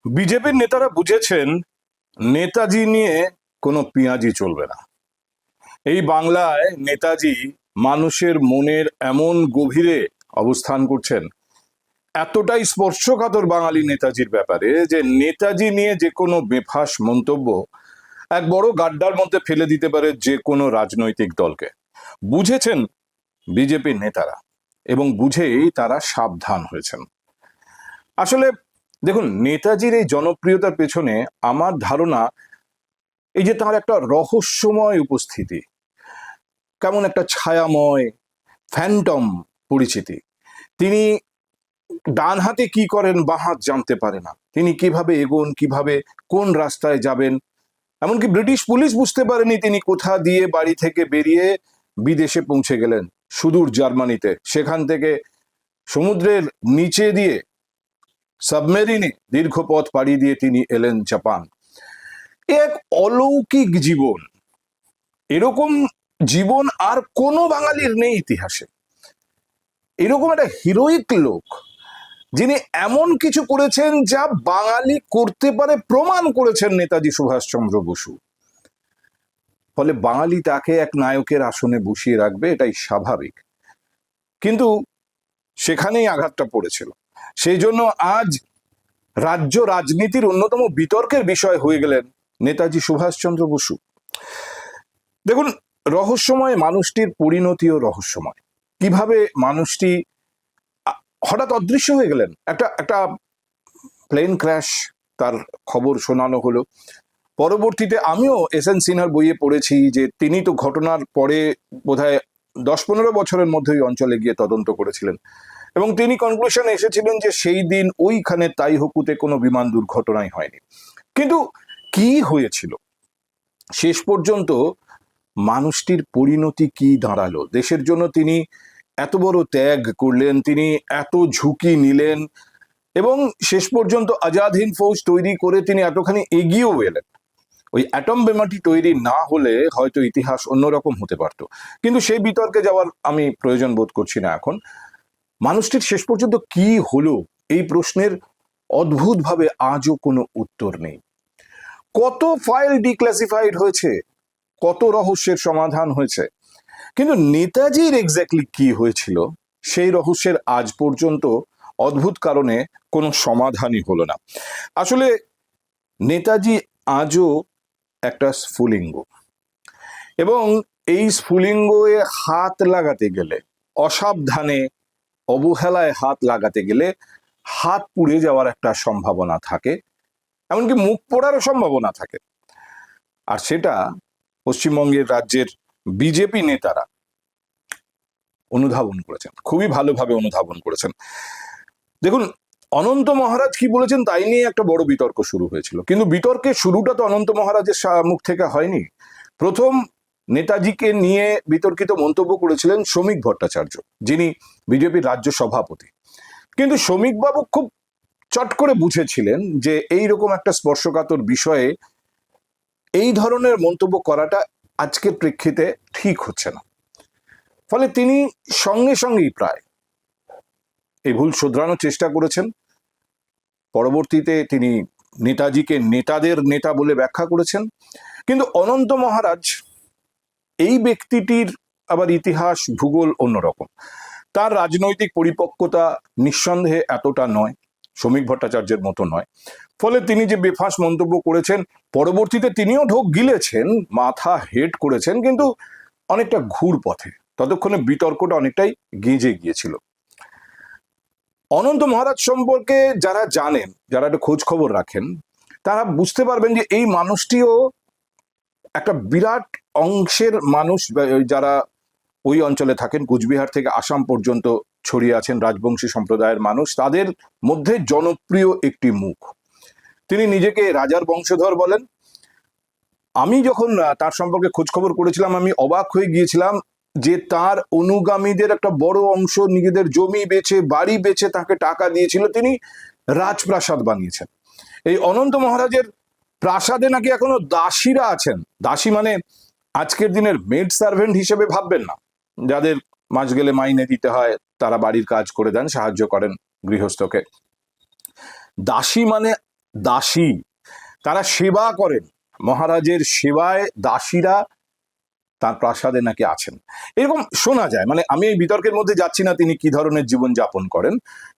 বিজেপির নেতারা বুঝেছেন নেতাজি নিয়ে কোনো পেঁয়াজি চলবে না। এই বাংলায় নেতাজি মানুষের মনের এমন গভীরে অবস্থান করছেন, এতটাই স্পর্শকাতর বাঙালি নেতাজির ব্যাপারে যে নেতাজি নিয়ে যে কোনো বেফাঁস মন্তব্য এক বড় গাড্ডার মধ্যে ফেলে দিতে পারে যে কোনো রাজনৈতিক দলকে। বুঝেছেন বিজেপির নেতারা, এবং বুঝেই তারা সাবধান হয়েছেন। আসলে দেখুন, নেতাজির এই জনপ্রিয়তার পেছনে আমার ধারণা এই যে তার একটা রহস্যময় উপস্থিতি, কেমন একটা ছায়াময় ফ্যান্টম পরিচিতি। তিনি ডান হাতে কি করেন বাঁ হাত জানতে পারে না, তিনি কিভাবে এগোন, কিভাবে কোন রাস্তায় যাবেন। এমনকি ব্রিটিশ পুলিশ বুঝতে পারেনি তিনি কোথা দিয়ে বাড়ি থেকে বেরিয়ে বিদেশে পৌঁছে গেলেন, সুদূর জার্মানিতে। সেখান থেকে সমুদ্রের নিচে দিয়ে সাবমেরিনে দীর্ঘ পথ পাড়ি দিয়ে তিনি এলেন জাপান। এক অলৌকিক জীবন, এরকম জীবন আর কোনো বাঙালির নেই ইতিহাসে। এরকম একটা হিরোইক লোক, যিনি এমন কিছু করেছেন যা বাঙালি করতে পারে প্রমাণ করেছেন নেতাজি সুভাষচন্দ্র বসু। ফলে বাঙালি তাকে এক নায়কের আসনে বসিয়ে রাখবে, এটাই স্বাভাবিক। কিন্তু সেখানেই আঘাতটা পড়েছিল। সেই জন্য আজ রাজ্য রাজনীতির অন্যতম বিতর্কের বিষয় হয়ে গেলেন নেতাজি সুভাষচন্দ্র বসু। দেখুন, রহস্যময় মানুষটির পরিণতিও রহস্যময়। কিভাবে মানুষটি হঠাৎ অদৃশ্য হয়ে গেলেন। একটা প্লেন ক্র্যাশ, তার খবর শোনানো হলো। পরবর্তীতে আমিও এস এন সিনহার বইয়ে পড়েছি যে তিনি তো ঘটনার পরে বোধহয় 10-15 বছরের মধ্যে ওই অঞ্চলে গিয়ে তদন্ত করেছিলেন, এবং তিনি কনক্লুশনে এসেছিলেন যে সেই দিন ওইখানে তাইহুকুতে কোনো বিমান দুর্ঘটনাই হয়নি। কিন্তু কি হয়েছিল শেষ পর্যন্ত, মানুষটির পরিণতি কি দাঁড়ালো, দেশের জন্য তিনি এত বড় ত্যাগ করলেন, তিনি এত ঝুঁকি নিলেন, এবং শেষ পর্যন্ত আজাদ হিন্দ ফৌজ তৈরি করে তিনি এতখানি এগিয়েও এলেন। ওই অ্যাটম বোমাটি তৈরি না হলে হয়তো ইতিহাস অন্যরকম হতে পারত। কিন্তু সেই বিতর্কে যাওয়ার আমি প্রয়োজন বোধ করছি না এখন। মানুষটির শেষ পর্যন্ত কি হলো, এই প্রশ্নের অদ্ভুতভাবে আজও কোনো উত্তর নেই। কত ফাইল ডিক্লাসিফাইড হয়েছে, কত রহস্যের সমাধান হয়েছে, কিন্তু নেতাজির এক্স্যাক্টলি কি হয়েছিল সেই রহস্যের আজ পর্যন্ত অদ্ভুত কারণে কোনো সমাধানই হলো না। আসলে নেতাজি আজও একটা স্ফুলিঙ্গ, এবং এই স্ফুলিঙ্গে হাত লাগাতে গেলে, অসাবধানে অবহেলায় হাত লাগাতে গেলে হাত পুড়ে যাওয়ার একটা সম্ভাবনা থাকে, এমনকি মুখ পোড়ারও সম্ভাবনা থাকে। আর সেটা পশ্চিমবঙ্গের রাজ্যের বিজেপি নেতারা অনুধাবন করেছেন, খুবই ভালোভাবে অনুধাবন করেছেন। দেখুন, অনন্ত মহারাজ কি বলেছেন তাই নিয়ে একটা বড় বিতর্ক শুরু হয়েছিল, কিন্তু বিতর্কের শুরুটা তো অনন্ত মহারাজের মুখ থেকে হয়নি। প্রথম নেতাজিকে নিয়ে বিতর্কিত মন্তব্য করেছিলেন শ্রমিক ভট্টাচার্য, যিনি বিজেপির রাজ্য সভাপতি। কিন্তু শ্রমিক বাবু খুব চট করে বুঝেছিলেন যে এইরকম একটা স্পর্শকাতর বিষয়ে এই ধরনের মন্তব্য করাটা আজকের প্রেক্ষিতে ঠিক হচ্ছে না। ফলে তিনি সঙ্গে সঙ্গেই প্রায় এই ভুল শোধরানোর চেষ্টা করেছেন। পরবর্তীতে তিনি নেতাজিকে নেতাদের নেতা বলে ব্যাখ্যা করেছেন। কিন্তু অনন্ত মহারাজ এই ব্যক্তিটির আবার ইতিহাস ভূগোল অন্যরকম। তার রাজনৈতিক পরিপক্কতা নিঃসন্দেহে এতটা নয়, শ্রমিক ভট্টাচার্যের মতো নয়। ফলে তিনি যে বেফাঁস মন্তব্য করেছেন, পরবর্তীতে তিনিও ঢোক গিলেছেন, মাথা হেড করেছেন, কিন্তু অনেকটা ঘুর পথে। ততক্ষণে বিতর্কটা অনেকটাই গেঁজে গিয়েছিল। অনন্ত মহারাজ সম্পর্কে যারা জানেন, যারা একটা খোঁজ খবর রাখেন, তারা বুঝতে পারবেন যে এই মানুষটিও একটা বিরাট অংশের মানুষ, যারা ওই অঞ্চলে থাকেন, কুচবিহার থেকে আসাম পর্যন্ত ছড়িয়ে আছেন রাজবংশী সম্প্রদায়ের মানুষ, তাদের মধ্যে জনপ্রিয় একটি মুখ। তিনি নিজেকে রাজার বংশধর বলেন। আমি যখন তার সম্পর্কে খোঁজ খবর করেছিলাম, আমি অবাক হয়ে গিয়েছিলাম যে তার অনুগামীদের একটা বড় অংশ নিজেদের জমি বেচে, বাড়ি বেচে তাকে টাকা দিয়েছিল, তিনি রাজপ্রাসাদ বানিয়েছেন। এই অনন্ত মহারাজের প্রাসাদে নাকি এখনো দাসীরা আছেন। দাসী মানে আজকের দিনের মেড সার্ভেন্ট হিসেবে ভাববেন না, যাদের মাস গেলে মাইনে দিতে হয়, তারা বাড়ির কাজ করে দেন, সাহায্য করেন গৃহস্থকে। দাসী মানে দাসী, তারা সেবা করেন, মহারাজের সেবায় দাসীরা তার প্রাসাদে নাকি আছেন, এরকম শোনা যায়। মানে আমি এই বিতর্কের মধ্যে যাচ্ছি না তিনি কি ধরনের জীবন যাপন করেন,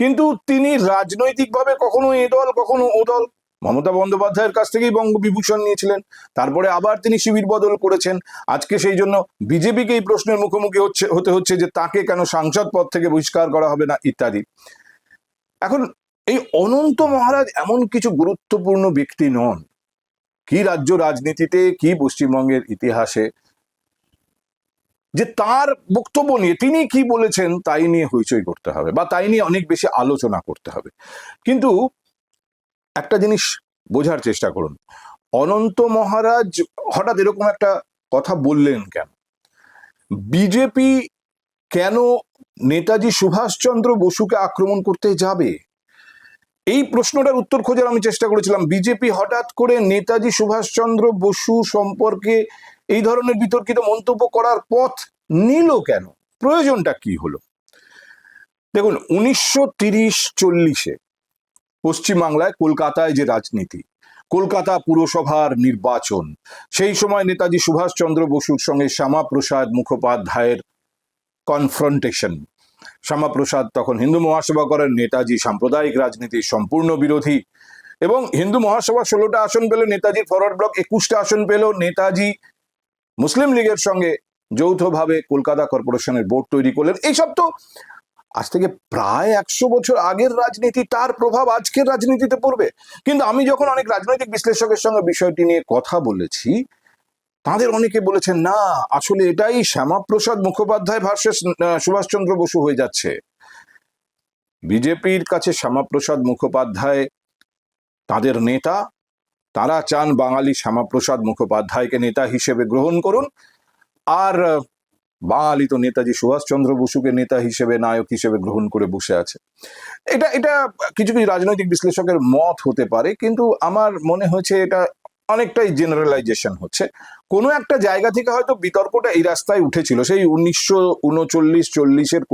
কিন্তু তিনি রাজনৈতিকভাবে কখনো এ দল কখনো ও দল। মমতা বন্দ্যোপাধ্যায়ের কাছ থেকেই বঙ্গবিভূষণ নিয়েছিলেন, তারপরে আবার তিনি শিবির বদল করেছেন। আজকে সেই জন্য বিজেপিকে এই প্রশ্নের মুখোমুখি হতে হচ্ছে যে তাকে কেন সাংসদ পদ থেকে বহিষ্কার করা হবে না ইত্যাদি। এখন এই অনন্ত মহারাজ এমন কিছু গুরুত্বপূর্ণ ব্যক্তি নন, কি রাজ্য রাজনীতিতে কি পশ্চিমবঙ্গের ইতিহাসে, যে তার বক্তব্য নিয়ে তিনি কি বলেছেন তাই নিয়ে হইচই করতে হবে বা তাই নিয়ে অনেক বেশি আলোচনা করতে হবে। কিন্তু একটা জিনিস বোঝার চেষ্টা করুন, অনন্ত মহারাজ হঠাৎ এরকম একটা কথা বললেন কেন? বিজেপি কেন নেতাজি সুভাষচন্দ্র বসুকে আক্রমণ করতে যাবে? এই প্রশ্নটার উত্তর খোঁজার আমি চেষ্টা করেছিলাম। বিজেপি হঠাৎ করে নেতাজি সুভাষচন্দ্র বসু সম্পর্কে এই ধরনের বিতর্কিত মন্তব্য করার পথ নিল কেন? প্রয়োজনটা কি হলো? দেখুন, 1930-40-এ পশ্চিমবাংলায় কলকাতায় যে রাজনীতি, কলকাতা পুরসভার নির্বাচন, সেই সময় নেতাজি সুভাষচন্দ্র বসুর সঙ্গে শ্যামাপ্রসাদ মুখোপাধ্যায়ের কনফ্রন্টেশন। শ্যামাপ্রসাদ তখন হিন্দু মহাসভা করেন, নেতাজি সাম্প্রদায়িক রাজনীতির সম্পূর্ণ বিরোধী, এবং হিন্দু মহাসভা 16টা আসন পেল, নেতাজির ফরওয়ার্ড ব্লক 21টা আসন পেল। নেতাজি মুসলিম লীগের সঙ্গে যৌথভাবে কলকাতা কর্পোরেশনের বোর্ড তৈরি করলেন। এইসব তো আজ থেকে প্রায় 100 বছর আগের রাজনীতি, তার প্রভাব আজকের রাজনীতিতে পড়বে। কিন্তু আমি যখন অনেক রাজনৈতিক বিশ্লেষকের সঙ্গে বিষয়টি নিয়ে কথা বলেছি, তাদের অনেকে বলেছেন না, আসলে এটাই শ্যামাপ্রসাদ মুখোপাধ্যায় ভার্সেস সুভাষচন্দ্র বসু হয়ে যাচ্ছে। বিজেপির কাছে শ্যামাপ্রসাদ মুখোপাধ্যায় তাদের নেতা, তারা চান বাঙালি শ্যামাপ্রসাদ মুখোপাধ্যায়কে নেতা হিসেবে গ্রহণ করুন, আর বাঙালি তো নেতাজি সুভাষচন্দ্র বসুকে নেতা হিসেবে নায়ক হিসেবে গ্রহণ করে বসে আছে। এটা এটা কিছু কিছু রাজনৈতিক বিশ্লেষকের মত হতে পারে, কিন্তু আমার মনে হয়েছে এটা অনেকটাই জেনারেলাইজেশন হচ্ছে। কোনো একটা জায়গা থেকে হয়তো বিতর্কটা এই রাস্তায় উঠেছিল, সেই 1939-40-এর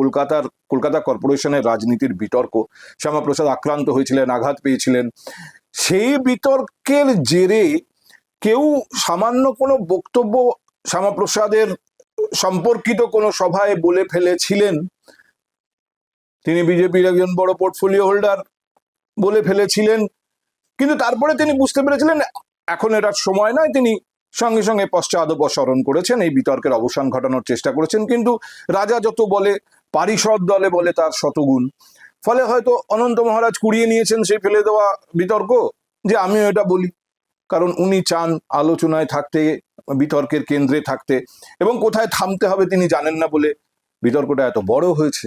কলকাতা কর্পোরেশনের রাজনীতির বিতর্ক। শ্যামাপ্রসাদ আক্রান্ত হয়েছিলেন, আঘাত পেয়েছিলেন। সেই বিতর্কের জেরে কেউ সামান্য কোনো বক্তব্য শ্যামাপ্রসাদের সম্পর্কিত কোনো সভায় বলে ফেলেছিলেন, তিনি বিজেপির একজন বড় পোর্টফোলিও হোল্ডার বলে ফেলেছিলেন, কিন্তু তারপরে তিনি বুঝতে পেরেছিলেন এখন এটার সময় নয়, তিনি সঙ্গে সঙ্গে পশ্চাদপসরণ করেছেন, এই বিতর্কের অবসান ঘটানোর চেষ্টা করেছেন। কিন্তু রাজা যত বলে, পারিষদ দলে বলে তার শতগুণ। ফলে হয়তো অনন্ত মহারাজ কুড়িয়ে নিয়েছেন সেই ফেলে দেওয়া বিতর্ক, যে আমিও এটা বলি, কারণ উনি চান আলোচনায় থাকতে, বিতর্কের কেন্দ্রে থাকতে, এবং কোথায় থামতে হবে তিনি জানেন না বলে বিতর্কটা এত বড় হয়েছে।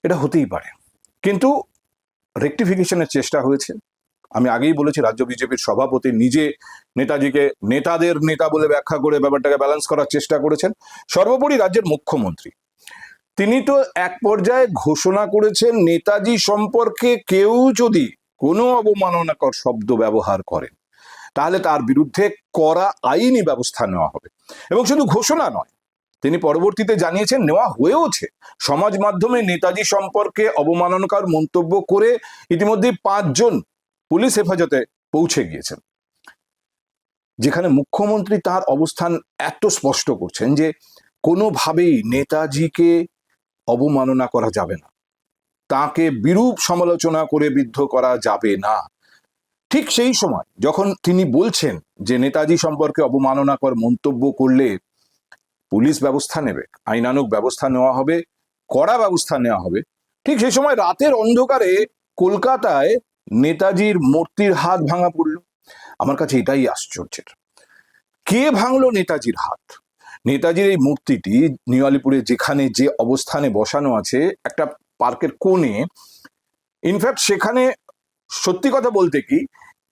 এটা হতেই পারে, কিন্তু রেকটিফিকেশনের চেষ্টা হয়েছে। আমি আগেই বলেছি, রাজ্য বিজেপির সভাপতি নিজে নেতাজিকে নেতাদের নেতা বলে ব্যাখ্যা করে ব্যাপারটাকে ব্যালেন্স করার চেষ্টা করেছেন। সর্বোপরি রাজ্যের মুখ্যমন্ত্রী, তিনি তো এক পর্যায়ে ঘোষণা করেছেন নেতাজি সম্পর্কে কেউ যদি কোনো অবমাননাকর শব্দ ব্যবহার করেন তাহলে তার বিরুদ্ধে কড়া আইনি ব্যবস্থা নেওয়া হবে। এবং শুধু ঘোষণা নয়, তিনি পরবর্তীতে জানিয়েছেন, নেওয়া হয়েওছে। সমাজ মাধ্যমে নেতাজি সম্পর্কে অবমাননাকর মন্তব্য করে ইতিমধ্যে 5 জন পুলিশ হেফাজতে পৌঁছে গিয়েছেন। যেখানে মুখ্যমন্ত্রী তার অবস্থান এত স্পষ্ট করছেন যে কোনোভাবেই নেতাজিকে অবমাননা করা যাবে না, তাকে বিরূপ সমালোচনা করে বিদ্ধ করা যাবে না। ঠিক সেই সময় যখন তিনি বলছেন যে নেতাজি সম্পর্কে অবমাননাকর মন্তব্য করলে পুলিশ ব্যবস্থা নেবে, আইনানুগ ব্যবস্থা নেওয়া হবে, কড়া ব্যবস্থা নেওয়া হবে, ঠিক সেই সময় রাতের অন্ধকারে কলকাতায় নেতাজির মূর্তির হাত ভাঙা পড়ল। আমার কাছে এটাই আশ্চর্যের, কে ভাঙলো নেতাজির হাত? নেতাজির এই মূর্তিটি নিউ আলিপুরে যেখানে যে অবস্থানে বসানো আছে, একটা পার্কের কোণে, ইনফ্যাক্ট সেখানে সত্যি কথা বলতে কি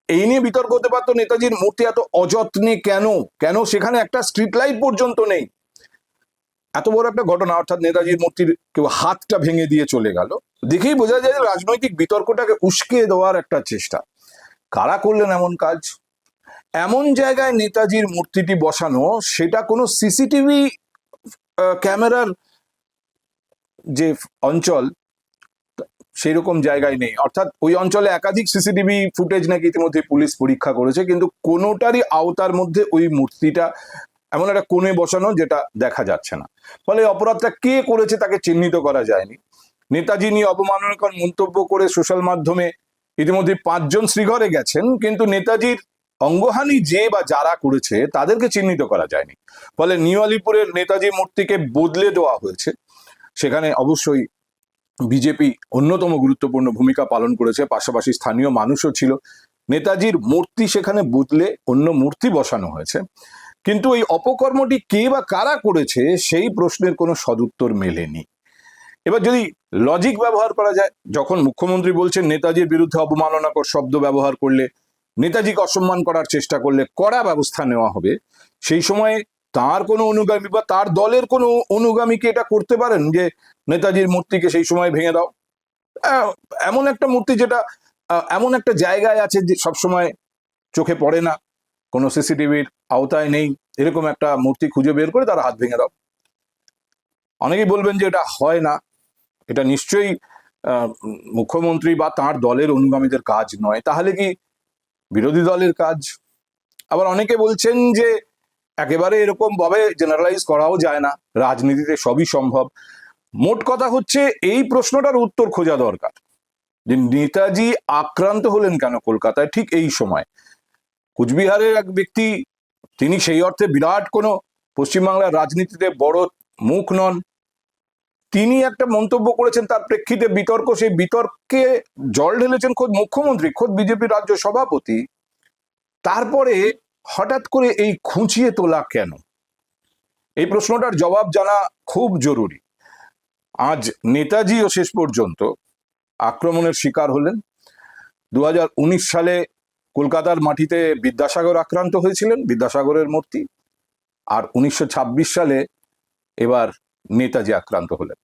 এই নিয়ে বিতর্ক হতে পারতো, নেতাজির মূর্তি এত অযত্নে কেন কেন সেখানে একটা স্ট্রিট লাইট পর্যন্ত নেই। এত বড় একটা ঘটনা, অর্থাৎ নেতাজির মূর্তির কেউ হাতটা ভেঙে দিয়ে চলে গেল, দেখেই বোঝা যায় যে রাজনৈতিক বিতর্কটাকে উস্কে দেওয়ার একটা চেষ্টা। কারা করলেন এমন কাজ? এমন জায়গায় নেতাজির মূর্তিটি বসানো, সেটা কোনো সিসিটিভি ক্যামেরার যে অঞ্চল সেই রকম জায়গায় নেই। অর্থাৎ ওই অঞ্চলে একাধিক সিসিটিভি ফুটেজ নাকি ইতিমধ্যে পুলিশ পরীক্ষা করেছে, কিন্তু কোনোটারই আওতার মধ্যে ওই মূর্তিটা এমন একটা কোণে বসানো যেটা দেখা যাচ্ছে না। ফলে অপরাধটা কে করেছে তাকে চিহ্নিত করা যায়নি। নেতাজি নিয়ে অবমাননাকর মন্তব্য করে সোশ্যাল মাধ্যমে ইতিমধ্যে 5 জন শ্রীঘরে গেছেন, কিন্তু নেতাজির অঙ্গহানি যে বা যারা করেছে তাদেরকে চিহ্নিত করা যায়নি। ফলে নিউ আলিপুরের নেতাজি মূর্তিকে বদলে দেওয়া হয়েছে। সেখানে অবশ্যই বিজেপি অন্যতম গুরুত্বপূর্ণ ভূমিকা পালন করেছে, পাশাপাশি স্থানীয় মানুষও ছিল। নেতাজির মূর্তি সেখানে বদলে অন্য মূর্তি বসানো হয়েছে, কিন্তু এই অপকর্মটি কে বা কারা করেছে সেই প্রশ্নের কোনো সদুত্তর মেলেনি। এবার যদি লজিক ব্যবহার করা যায়, যখন মুখ্যমন্ত্রী বলছেন নেতাজির বিরুদ্ধে অবমাননাকর শব্দ ব্যবহার করলে, নেতাজিকে অসম্মান করার চেষ্টা করলে কড়া ব্যবস্থা নেওয়া হবে, সেই সময়ে তার কোনো অনুগামী বা তার দলের কোনো অনুগামীকে এটা করতে পারেন যে নেতাজির মূর্তিকে সেই সময় ভেঙে দাও? এমন একটা মূর্তি যেটা এমন একটা জায়গায় আছে যে সবসময় চোখে পড়ে না, কোনো সিসিটিভির আওতায় নেই, এরকম একটা মূর্তি খুঁজে বের করে তারা হাত ভেঙে দাও। অনেকেই বলবেন যে এটা হয় না, এটা নিশ্চয়ই মুখ্যমন্ত্রী বা তার দলের অনুগামীদের কাজ নয়, তাহলে কি বিরোধী দলের কাজ? আবার অনেকে বলছেন যে একেবারে এরকম ভাবে জেনারেলাইজ করাও যায় না, রাজনীতিতে সবই সম্ভব। মোট কথা হচ্ছে এই প্রশ্নটার উত্তর খোঁজা দরকার যে নেতাজি আক্রান্ত হলেন কেন কলকাতায় ঠিক এই সময়। কুচবিহারের এক ব্যক্তি, তিনি সেই অর্থে বিরাট কোনো পশ্চিমবাংলার রাজনীতিতে বড় মুখ নন, তিনি একটা মন্তব্য করেছেন, তার প্রেক্ষিতে বিতর্ক, সেই বিতর্কে জল ঢেলেছেন খোদ মুখ্যমন্ত্রী, খোদ বিজেপি রাজ্য সভাপতি। তারপরে হঠাৎ করে এই খুঁচিয়ে তোলা কেন? এই প্রশ্নটার জবাব জানা খুব জরুরি। আজ নেতাজিও শেষ পর্যন্ত আক্রমণের শিকার হলেন। 2019 সালে কলকাতার মাটিতে বিদ্যাসাগর আক্রান্ত হয়েছিলেন, বিদ্যাসাগরের মূর্তি। আর 1926 সালে এবার নেতাজি আক্রান্ত হলেন।